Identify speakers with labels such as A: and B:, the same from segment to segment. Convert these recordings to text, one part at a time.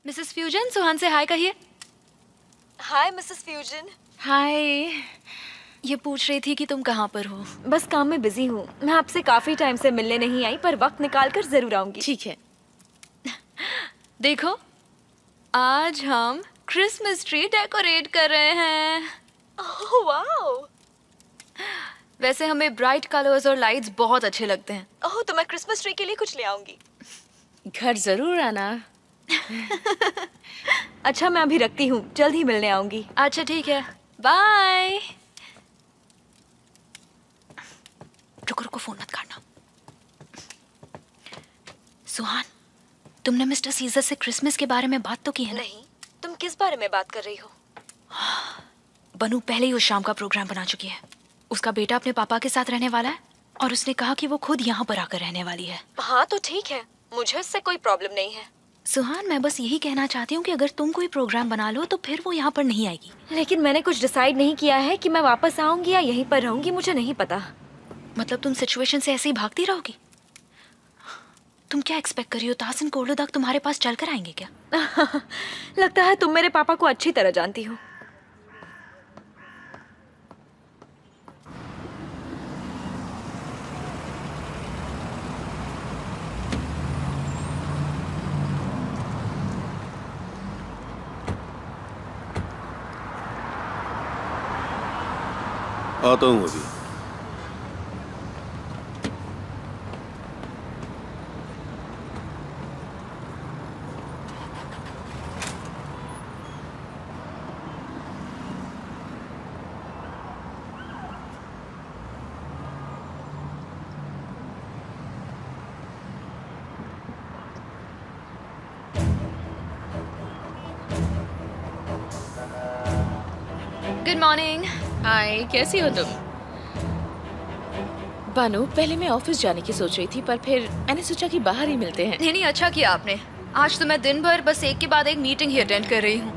A: Mrs fusion, सुहान से हाय कहिए।
B: हाय Mrs fusion.
A: हाय। ये पूछ रही थी कि तुम कहाँ पर हो।
B: बस काम में बिजी हूँ। मैं आपसे काफी टाइम से मिलने नहीं आई, पर वक्त निकाल कर जरूर आऊंगी।
A: ठीक है। देखो, आज हम क्रिसमस ट्री डेकोरेट कर रहे हैं।
B: Oh wow.
A: वैसे हमें ब्राइट कलर्स और लाइट्स बहुत अच्छे लगते हैं।
B: ओह, तो मैं क्रिसमस ट्री के लिए कुछ ले आऊंगी।
C: घर जरूर आना।
B: अच्छा, मैं अभी रखती हूँ, जल्द ही मिलने आऊंगी।
A: अच्छा ठीक है, बाय। रुको रुको, फोन मत काटना। सुहान, तुमने मिस्टर सीजर से क्रिसमस के बारे में बात तो की है ना?
B: नहीं, तुम किस बारे में बात कर रही हो?
A: बनू पहले ही उस शाम का प्रोग्राम बना चुकी है। उसका बेटा अपने पापा के साथ रहने वाला है और उसने कहा कि वो खुद यहाँ पर आकर रहने वाली है।
B: हाँ तो ठीक है, मुझे इससे कोई प्रॉब्लम नहीं है।
A: सुहान, मैं बस यही कहना चाहती हूँ कि अगर तुम कोई प्रोग्राम बना लो तो फिर वो यहाँ पर नहीं आएगी।
B: लेकिन मैंने कुछ डिसाइड नहीं किया है कि मैं वापस आऊंगी या यहीं पर रहूंगी, मुझे नहीं पता।
A: मतलब तुम सिचुएशन से ऐसे ही भागती रहोगी? तुम क्या एक्सपेक्ट कर रही हो? तासिन कोर्डो तक तुम्हारे पास चलकर आएंगे क्या?
B: लगता है तुम मेरे पापा को अच्छी तरह जानती हो।
D: आता हूँ अभी।
A: Good morning.
C: हाय, कैसी हो तुम? बानू, पहले मैं ऑफिस जाने की सोच रही थी, पर फिर मैंने सोचा कि बाहर ही मिलते हैं।
A: नहीं नहीं, अच्छा किया आपने। आज तो मैं दिन भर बस एक के बाद एक मीटिंग ही अटेंड कर रही हूँ।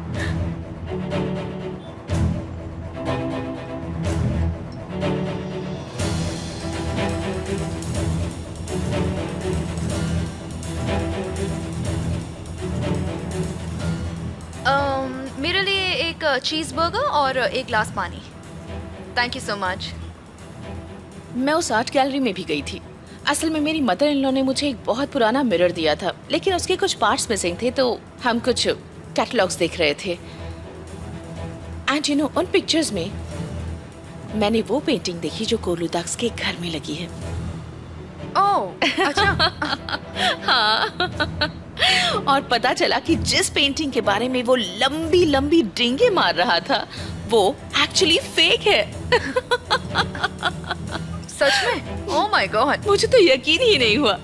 A: मेरे लिए एक चीज बर्गर और एक ग्लास पानी। Thank you so much.
C: मैं उस आर्ट गैलरी में भी गई थी। असल में मेरी मदर इन लॉ ने मुझे एक बहुत पुराना मिरर दिया था, लेकिन उसके कुछ पार्ट्स मिसिंग थे, तो हम कुछ कैटलॉग्स देख रहे थे। एंड यू नो, उन पिक्चर्स में मैंने वो पेंटिंग देखी जो कोलुदाक्स के घर में लगी है।
A: ओह अच्छा।
C: और पता चला कि जिस पेंटिंग के बारे में वो लंबी लंबी डींगे मार रहा था, वो एक्चुअली फेक है।
A: सच में? Oh my God.
C: मुझे तो यकीन ही नहीं हुआ।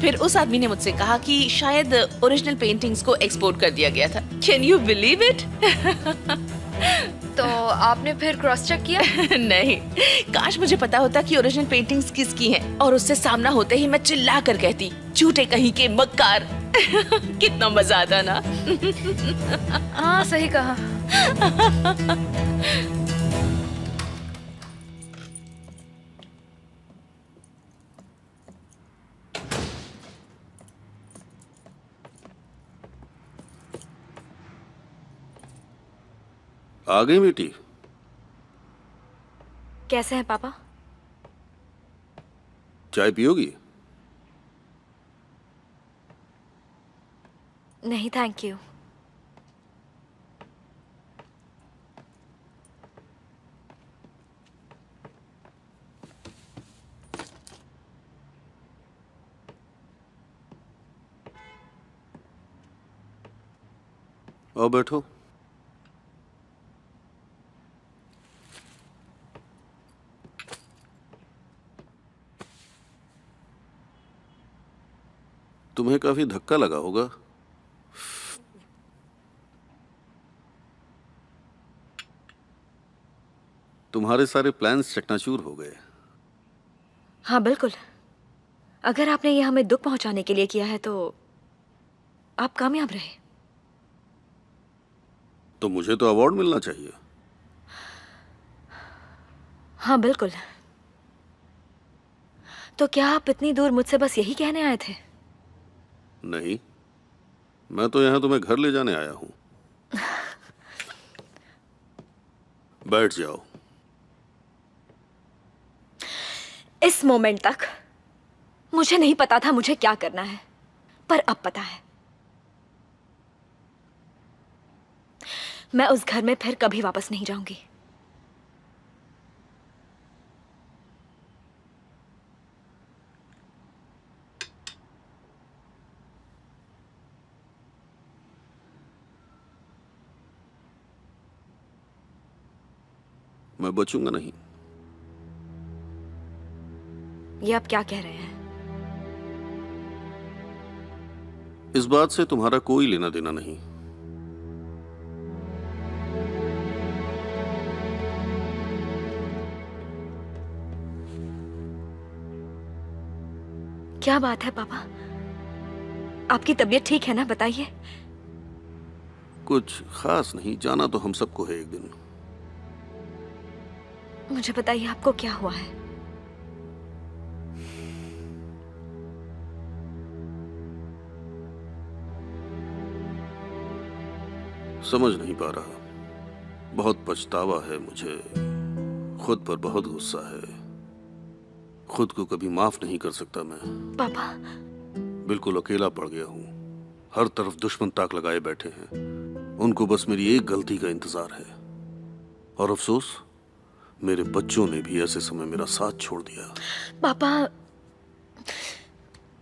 C: फिर उस आदमी ने मुझसे कहा कि शायद ओरिजिनल पेंटिंग्स को एक्सपोर्ट कर दिया गया था। Can you believe it?
A: तो आपने फिर क्रॉस चेक किया?
C: नहीं, काश मुझे पता होता कि ओरिजिनल पेंटिंग्स किसकी हैं, और उससे सामना होते ही मैं चिल्ला कर कहती, झूठे कहीं के मक्कार। कितना मजा आता ना।
A: हाँ सही कहा।
D: आ गई बेटी?
B: कैसे हैं पापा?
D: चाय पियोगी?
B: नहीं थैंक यू।
D: आओ बैठो। तुम्हें काफी धक्का लगा होगा। तुम्हारे सारे प्लान्स चकनाचूर हो गए।
B: हाँ बिल्कुल। अगर आपने ये हमें दुख पहुंचाने के लिए किया है तो आप कामयाब रहे।
D: तो मुझे तो अवार्ड मिलना चाहिए।
B: हाँ बिल्कुल। तो क्या आप इतनी दूर मुझसे बस यही कहने आए थे?
D: नहीं, मैं तो यहाँ तुम्हें घर ले जाने आया हूँ। बैठ जाओ।
B: इस मोमेंट तक मुझे नहीं पता था मुझे क्या करना है, पर अब पता है। मैं उस घर में फिर कभी वापस नहीं जाऊंगी।
D: मैं बचूंगा नहीं।
B: ये आप क्या कह रहे हैं?
D: इस बात से तुम्हारा कोई लेना देना नहीं।
B: क्या बात है पापा? आपकी तबीयत ठीक है ना? बताइए।
D: कुछ खास नहीं, जाना तो हम सबको है एक दिन।
B: मुझे बताइए आपको क्या हुआ है?
D: समझ नहीं पा रहा। बहुत पछतावा है मुझे, खुद पर बहुत गुस्सा है। खुद को कभी माफ नहीं कर सकता मैं।
B: पापा,
D: बिल्कुल अकेला पड़ गया हूँ। हर तरफ दुश्मन ताक लगाए बैठे हैं। उनको बस मेरी एक गलती का इंतजार है। और अफसोस, मेरे बच्चों ने भी ऐसे समय मेरा साथ छोड़ दिया।
B: पापा,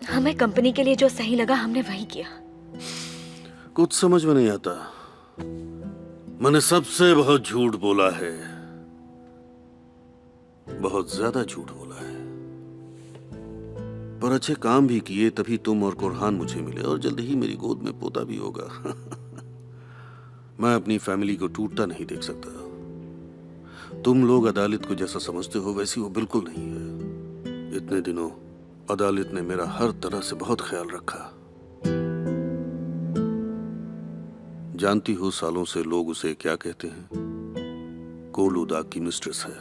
B: हमें कंपनी के लिए जो सही लगा हमने वही किया।
D: कुछ समझ में नहीं आता। मैंने सबसे बहुत झूठ बोला है, बहुत ज्यादा झूठ बोला है। पर अच्छे काम भी किए, तभी तुम और कुरहान मुझे मिले और जल्द ही मेरी गोद में पोता भी होगा। मैं अपनी फैमिली को टूटता नहीं देख सकता। तुम लोग अदालत को जैसा समझते हो वैसी वो बिल्कुल नहीं है। इतने दिनों अदालत ने मेरा हर तरह से बहुत ख्याल रखा। जानती हो सालों से लोग उसे क्या कहते हैं? कोलूदा की मिस्ट्रेस है।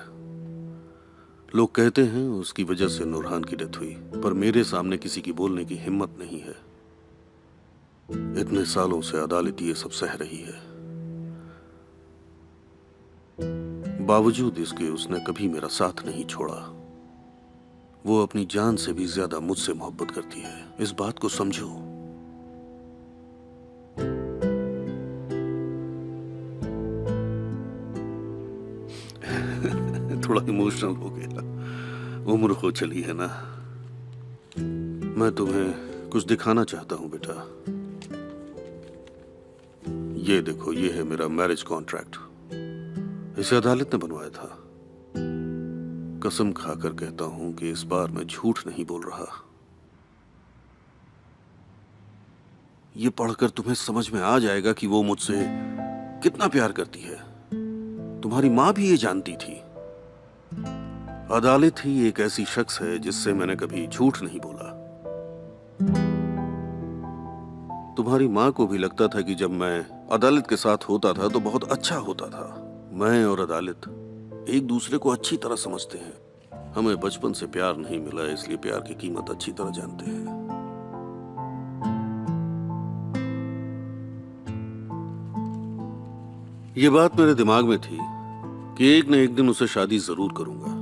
D: लोग कहते हैं उसकी वजह से नूरहान की डेथ हुई, पर मेरे सामने किसी की बोलने की हिम्मत नहीं है। इतने सालों से अदालत ये सब सह रही है। बावजूद इसके उसने कभी मेरा साथ नहीं छोड़ा। वो अपनी जान से भी ज्यादा मुझसे मोहब्बत करती है। इस बात को समझो। थोड़ा इमोशनल हो गया, उम्र हो चली है ना। मैं तुम्हें कुछ दिखाना चाहता हूं बेटा। ये देखो, ये है मेरा मैरिज कॉन्ट्रैक्ट। इसे अदालत ने बनवाया था। कसम खाकर कहता हूं कि इस बार मैं झूठ नहीं बोल रहा। ये पढ़कर तुम्हें समझ में आ जाएगा कि वो मुझसे कितना प्यार करती है। तुम्हारी मां भी ये जानती थी। अदालत ही एक ऐसी शख्स है जिससे मैंने कभी झूठ नहीं बोला। तुम्हारी मां को भी लगता था कि जब मैं अदालत के साथ होता था तो बहुत अच्छा होता था। मैं और अदालत एक दूसरे को अच्छी तरह समझते हैं। हमें बचपन से प्यार नहीं मिला, इसलिए प्यार की कीमत अच्छी तरह जानते हैं। ये बात मेरे दिमाग में थी कि एक न एक दिन उसे शादी जरूर करूंगा।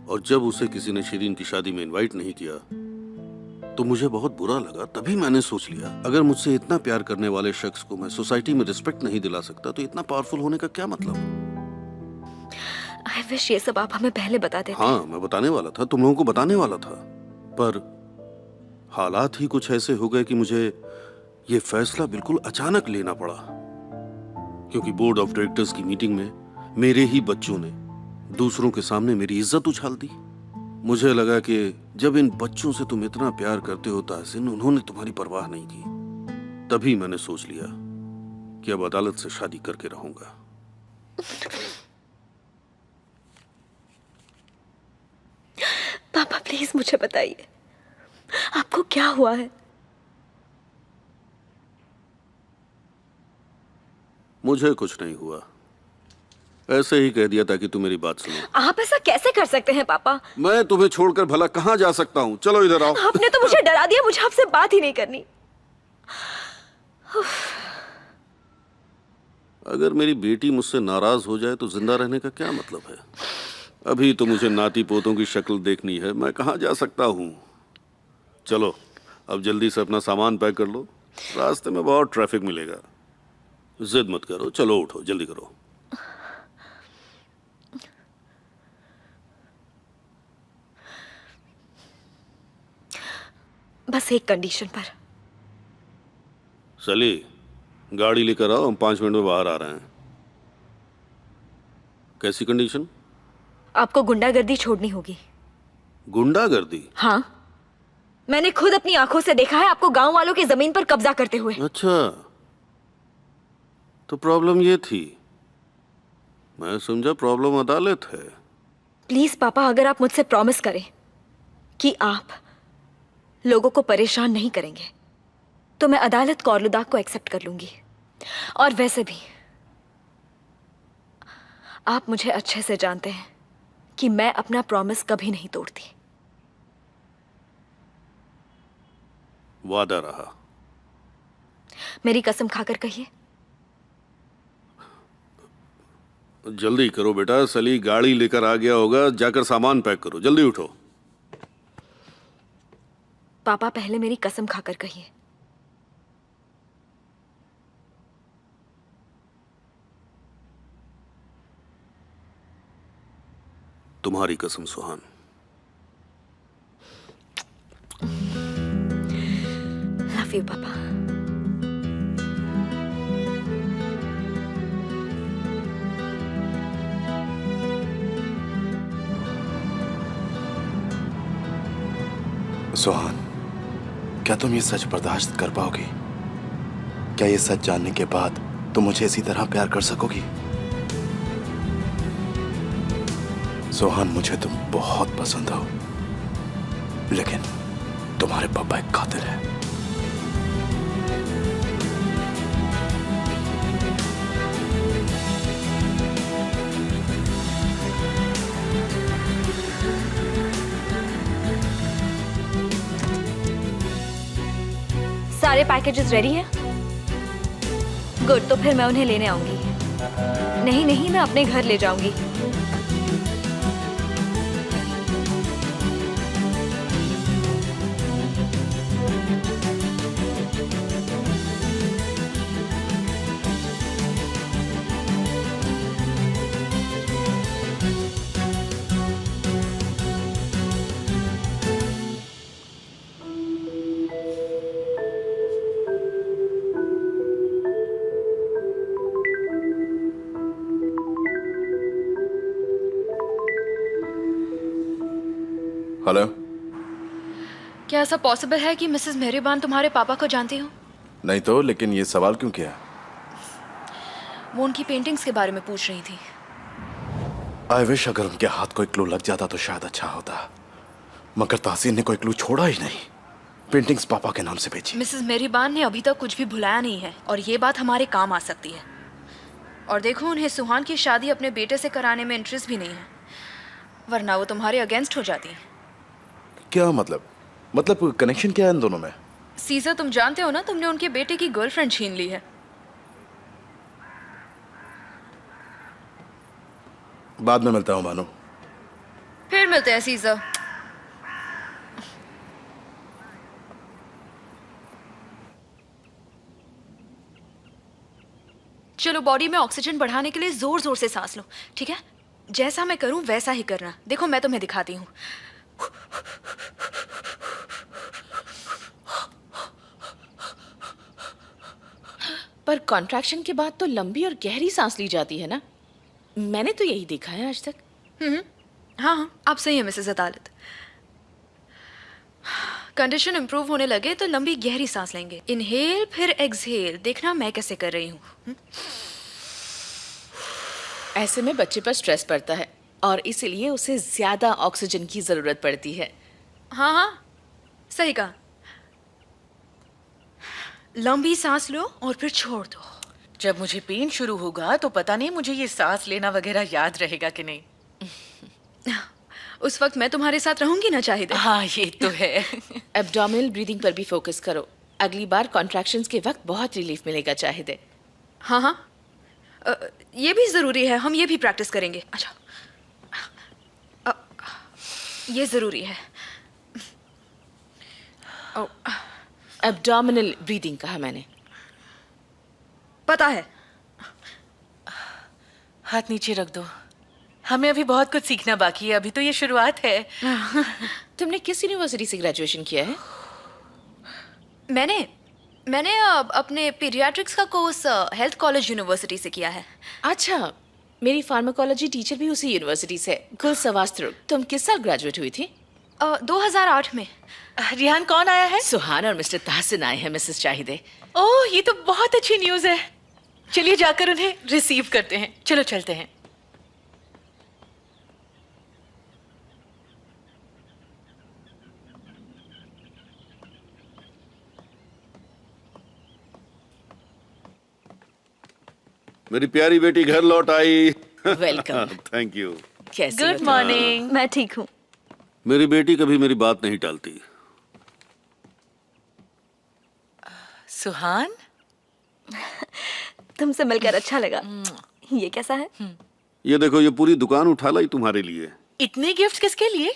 D: और जब उसे किसी ने शिरीन की शादी में इनवाइट नहीं किया तो मुझे बहुत बुरा लगा। तभी मैंने सोच लिया, अगर मुझसे इतना प्यार करने वाले शख्स को मैं सोसाइटी में रिस्पेक्ट नहीं दिला सकता तो इतना पावरफुल होने का क्या मतलब।
B: आई विश ये सब आप हमें पहले बता देते।
D: हाँ, मैं बताने वाला था, तुम लोगों को बताने वाला था, पर हालात ही कुछ ऐसे हो गए कि मुझे ये फैसला बिल्कुल अचानक लेना पड़ा। क्योंकि बोर्ड ऑफ डायरेक्टर्स की मीटिंग में मेरे ही बच्चों ने दूसरों के सामने मेरी इज्जत उछाल दी। मुझे लगा कि जब इन बच्चों से तुम इतना प्यार करते हो ताहसीन, उन्होंने तुम्हारी परवाह नहीं की। तभी मैंने सोच लिया कि अब अदालत से शादी करके रहूंगा।
B: पापा प्लीज मुझे बताइए, आपको क्या हुआ है?
D: मुझे कुछ नहीं हुआ, ऐसे ही कह दिया ताकि तुम मेरी बात सुनो।
B: आप ऐसा कैसे कर सकते हैं पापा?
D: मैं तुम्हें छोड़कर भला कहां जा सकता हूं? चलो इधर आओ।
B: आपने तो मुझे डरा दिया, मुझे आपसे बात ही नहीं करनी।
D: अगर मेरी बेटी मुझसे नाराज हो जाए तो जिंदा रहने का क्या मतलब है? अभी तो मुझे नाती पोतों की शक्ल देखनी है, मैं कहाँ जा सकता हूँ? चलो अब जल्दी से अपना सामान पैक कर लो, रास्ते में बहुत ट्रैफिक मिलेगा। जिद मत करो, चलो उठो, जल्दी करो।
B: बस एक कंडीशन पर।
D: सली, गाड़ी लेकर आओ, हम 5 मिनट में बाहर आ रहे हैं। कैसी कंडीशन?
B: आपको गुंडागर्दी छोड़नी होगी।
D: गुंडागर्दी?
B: हाँ, मैंने खुद अपनी आंखों से देखा है आपको गांव वालों की जमीन पर कब्जा करते हुए।
D: अच्छा, तो प्रॉब्लम ये थी। मैं समझा प्रॉब्लम अदालत है।
B: प्लीज पापा, अगर आप मुझसे प्रॉमिस करें कि आप लोगों को परेशान नहीं करेंगे तो मैं अदालत कौरलुदाग को एक्सेप्ट कर लूंगी। और वैसे भी आप मुझे अच्छे से जानते हैं कि मैं अपना प्रॉमिस कभी नहीं तोड़ती।
D: वादा रहा।
B: मेरी कसम खाकर कहिए।
D: जल्दी करो बेटा, सली गाड़ी लेकर आ गया होगा, जाकर सामान पैक करो, जल्दी उठो।
B: पापा, पहले मेरी कसम खाकर कहिए।
D: तुम्हारी कसम सुहान।
B: लव यू पापा।
E: सुहान, क्या तुम ये सच बर्दाश्त कर पाओगी? क्या ये सच जानने के बाद तुम मुझे इसी तरह प्यार कर सकोगी? सुहान, मुझे तुम बहुत पसंद हो, लेकिन तुम्हारे पापा एक कातिल है।
B: सारे पैकेजेस रेडी हैं? गुड, तो फिर मैं उन्हें लेने आऊंगी। नहीं नहीं, मैं अपने घर ले जाऊंगी।
E: हेलो।
A: क्या ऐसा पॉसिबल है कि मिसेस मेहरीबान तुम्हारे पापा को जानती हो?
E: नहीं तो, लेकिन ये सवाल क्यों किया?
A: वो उनकी पेंटिंग्स के बारे में पूछ रही थी।
E: आई विश अगर उनके हाथ कोई क्लू लग जाता तो शायद अच्छा होता, मगर तासीन ने कोई क्लू छोड़ा ही नहीं। पेंटिंग्स पापा के नाम से बेची।
A: मिसेस मेहरीबान ने अभी तक कुछ भी भुलाया नहीं है और ये बात हमारे काम आ सकती है। और देखो, उन्हें सुहान की शादी अपने बेटे से कराने में इंटरेस्ट भी नहीं है, वरना वो तुम्हारे अगेंस्ट हो जाती है।
E: क्या मतलब कनेक्शन क्या है इन दोनों में?
A: सीजर, तुम जानते हो ना, तुमने उनके बेटे की गर्लफ्रेंड छीन ली है।
E: बाद में मिलता हूँ भानु।
A: फिर मिलते हैं सीजर। चलो, बॉडी में ऑक्सीजन बढ़ाने के लिए जोर जोर से सांस लो, ठीक है? जैसा मैं करूं वैसा ही करना। देखो, मैं तुम्हें दिखाती हूँ।
C: पर कॉन्ट्रैक्शन के बाद तो लंबी और गहरी सांस ली जाती है ना? मैंने तो यही देखा है आज तक।
A: हाँ हाँ, आप सही है मिसेस अदालत। कंडीशन इंप्रूव होने लगे तो लंबी गहरी सांस लेंगे। इनहेल फिर एक्सहेल। देखना मैं कैसे कर रही हूँ।
C: ऐसे में बच्चे पर स्ट्रेस पड़ता है और इसीलिए उसे ज्यादा ऑक्सीजन की जरूरत पड़ती है।
A: हाँ हाँ, सही कहा। लंबी सांस लो और फिर छोड़ दो।
F: जब मुझे पेन शुरू होगा तो पता नहीं मुझे ये सांस लेना वगैरह याद रहेगा कि नहीं।
A: उस वक्त मैं तुम्हारे साथ रहूंगी ना चाहिए।
F: हाँ, ये तो है।
C: एब्डोमिनल ब्रीदिंग पर भी फोकस करो। अगली बार कॉन्ट्रैक्शंस के वक्त बहुत रिलीफ मिलेगा चाहिए।
A: हाँ हाँ, ये भी ज़रूरी है, हम ये भी प्रैक्टिस करेंगे। अच्छा, ये ज़रूरी है।
C: एब्डोमिनल ब्रीदिंग कहा मैंने।
A: पता है।
F: हाथ नीचे रख दो, हमें अभी बहुत कुछ सीखना बाकी है, अभी तो ये शुरुआत है।
C: तुमने किस यूनिवर्सिटी से ग्रेजुएशन किया है?
A: मैंने अपने पीडियाट्रिक्स का कोर्स हेल्थ कॉलेज यूनिवर्सिटी से किया है।
C: अच्छा, मेरी फार्माकोलॉजी टीचर भी उसी यूनिवर्सिटी से, गुल सवास्त्र। तुम किस साल ग्रेजुएट हुई थी?
A: 2008 में।
F: रिहान कौन आया है?
C: सुहान और मिस्टर ताहसिन आए हैं मिसेस चाहिदे।
F: ओह, ये तो बहुत अच्छी न्यूज़ है। चलिए जाकर उन्हें रिसीव करते हैं। चलो चलते हैं।
D: मेरी प्यारी बेटी घर लौट आई।
C: वेलकम।
D: Thank you.
C: कैसे हो
F: गुड
C: तुम?
F: मॉर्निंग।
B: मैं ठीक हूँ।
D: मेरी बेटी कभी मेरी बात नहीं टालती।
F: सुहान,
B: तुमसे मिलकर अच्छा लगा। ये कैसा है?
D: ये देखो, ये पूरी दुकान उठा लाई तुम्हारे लिए।
F: इतने गिफ्ट किसके लिए?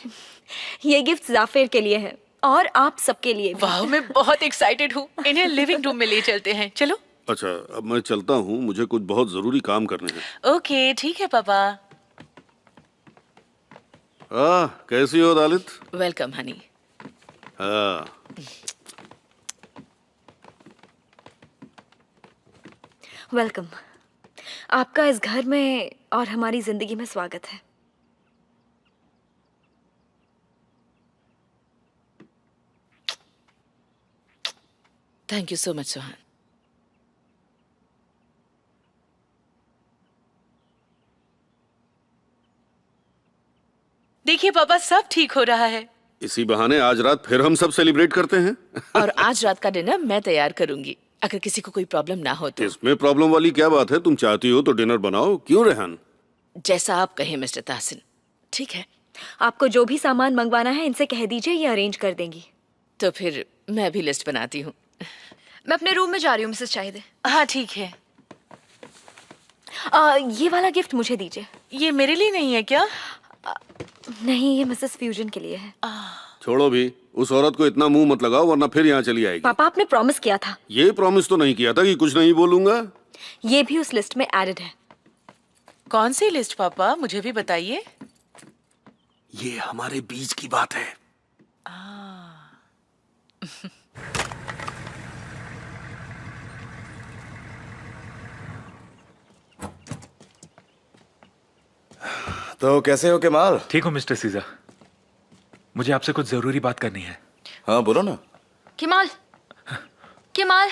B: ये गिफ्ट जाफिर के लिए है और आप सबके लिए भी।
F: वाह, मैं बहुत एक्साइटेड हूँ। इन्हें लिविंग रूम में ले चलते हैं। चलो।
D: अच्छा, अब मैं चलता हूँ, मुझे कुछ बहुत जरूरी काम करने हैं।
F: ओके, ठीक है पापा।
D: कैसी हो दालित?
C: वेलकम हनी।
B: वेलकम। आपका इस घर में और हमारी जिंदगी में स्वागत है।
C: थैंक यू सो मच सुहान।
F: देखिए पापा, सब ठीक हो रहा है।
D: इसी बहाने आज रात फिर हम सब सेलिब्रेट करते हैं।
C: और आज रात का डिनर मैं तैयार करूंगी, अगर किसी को कोई प्रॉब्लम ना हो तो।
D: इसमें प्रॉब्लम वाली क्या बात है? तुम चाहती हो तो डिनर बनाओ। क्यों रेहान?
C: जैसा आप कहें मिस्टर ताहसिन। ठीक है,
B: आपको जो भी सामान मंगवाना है इनसे कह दीजिए, ये अरेंज कर देंगी।
C: तो फिर मैं भी लिस्ट बनाती हूँ।
A: मैं अपने रूम में जा रही हूँ मिसेस चाहिदे।
F: हाँ ठीक है।
B: ये वाला गिफ्ट मुझे दीजिए।
F: ये मेरे लिए नहीं है क्या?
B: नहीं, ये मिसेस फ्यूजन के लिए है।
D: छोड़ो भी, उस औरत को इतना मुंह मत लगाओ वरना फिर यहाँ चली आएगी।
B: पापा, आपने प्रॉमिस किया था।
D: ये प्रॉमिस तो नहीं किया था कि कुछ नहीं बोलूंगा।
B: ये भी उस लिस्ट में एडेड है।
F: कौन सी लिस्ट पापा, मुझे भी बताइए।
D: ये हमारे बीच की बात है।
E: तो कैसे हो केमाल?
G: ठीक हूँ मिस्टर सीजा, मुझे आपसे कुछ जरूरी बात करनी है।
E: हाँ बोलो ना।
A: केमाल, केमाल,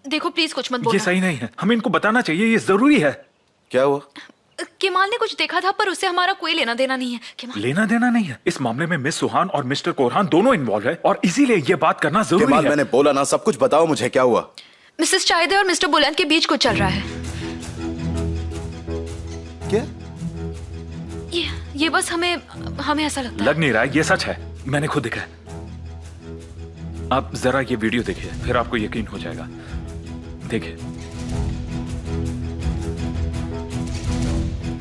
A: देखो प्लीज कुछ मत
G: ये
A: बोलना।
G: सही नहीं है, हमें इनको बताना चाहिए, ये जरूरी है।
E: क्या हुआ?
A: केमाल ने कुछ देखा था पर उससे हमारा कोई लेना देना नहीं है। केमाल,
G: लेना देना नहीं है। इस मामले में मिस सुहान और मिस्टर कोरहान दोनों इन्वॉल्व है और इसीलिए ये बात करना जरूरी
E: केमाल,
G: है।
E: मैंने बोला ना, सब कुछ बताओ मुझे, क्या हुआ?
A: मिसेस चाहिदे और मिस्टर बुलंद के बीच कुछ चल रहा है।
E: क्या?
A: ये बस हमें ऐसा लगता है।
G: लग नहीं रहा है, ये सच है, मैंने खुद देखा है। आप जरा ये वीडियो देखिए, फिर आपको यकीन हो जाएगा। देखिए।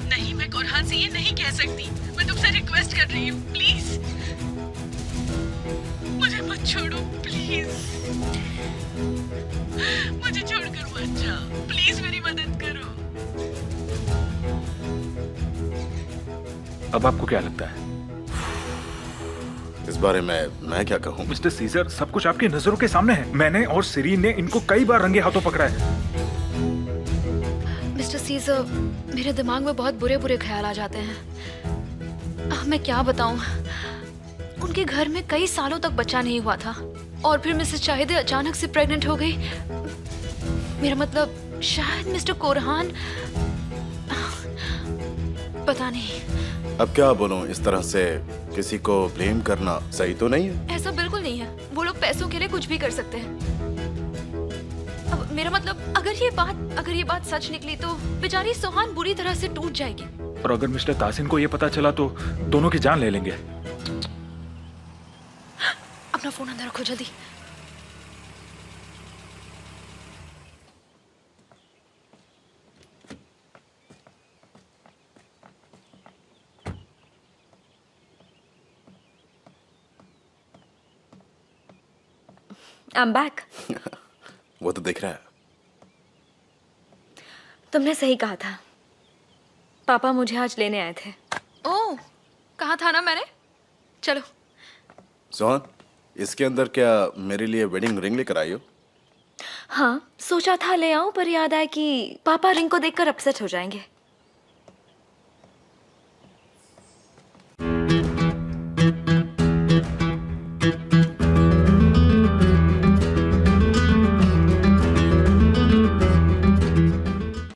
F: नहीं, मैं कोरहान से ये नहीं कह सकती। मैं तुमसे रिक्वेस्ट कर रही हूँ, प्लीज मुझे मत छोड़ो, प्लीज मुझे छोड़कर मत जाओ, प्लीज मेरी मदद करो।
G: अब आपको क्या लगता है?
E: इस बारे में मैं क्या कहूँ?
G: मिस्टर सीजर, सब कुछ आपकी नजरों के सामने है। मैंने और सिरीन ने इनको कई बार रंगे हाथों पकड़ा है।
A: मिस्टर सीजर, मेरे दिमाग में बहुत बुरे बुरे ख्याल आ जाते हैं। मैं क्या बताऊं, उनके घर में कई सालों तक बच्चा नहीं हुआ था और फिर मिसेस चाहिदे अचानक से प्रेग्नेंट हो गई। मेरा मतलब शायद मिस्टर कोरहान, पता नहीं।
E: अब क्या बोलूं, इस तरह से किसी को ब्लेम करना सही तो नहीं है।
A: ऐसा बिल्कुल नहीं है, वो लोग पैसों के लिए कुछ भी कर सकते हैं। अब मेरा मतलब अगर ये बात सच निकली तो बेचारी सुहान बुरी तरह से टूट जाएगी।
G: और अगर मिस्टर तासिन को ये पता चला तो दोनों की जान ले लेंगे।
E: इस बारे में मैं क्या कहूँ?
G: मिस्टर सीजर, सब कुछ आपकी नजरों के सामने है। मैंने और सिरीन ने इनको कई बार रंगे हाथों पकड़ा है।
E: क्या हुआ?
G: मिस्टर सीजर, सब कुछ आपकी नजरों के सामने है। मैंने और सिरीन ने इनको कई बार रंगे हाथों पकड़ा है।
E: अब क्या बोलूं, इस तरह से किसी को ब्लेम करना सही तो नहीं है।
A: अपना फोन अंदर रखो जल्दी।
B: I am back.
E: वो तो दिख रहा है।
B: तुमने सही कहा था, पापा मुझे आज लेने आए थे।
A: ओह, कहा था ना मैंने। चलो।
E: सोहन, इसके अंदर क्या मेरे लिए वेडिंग रिंग लेकर आई हो?
B: हाँ, सोचा था ले आऊं, पर याद आया कि पापा रिंग को देखकर अपसेट हो जाएंगे।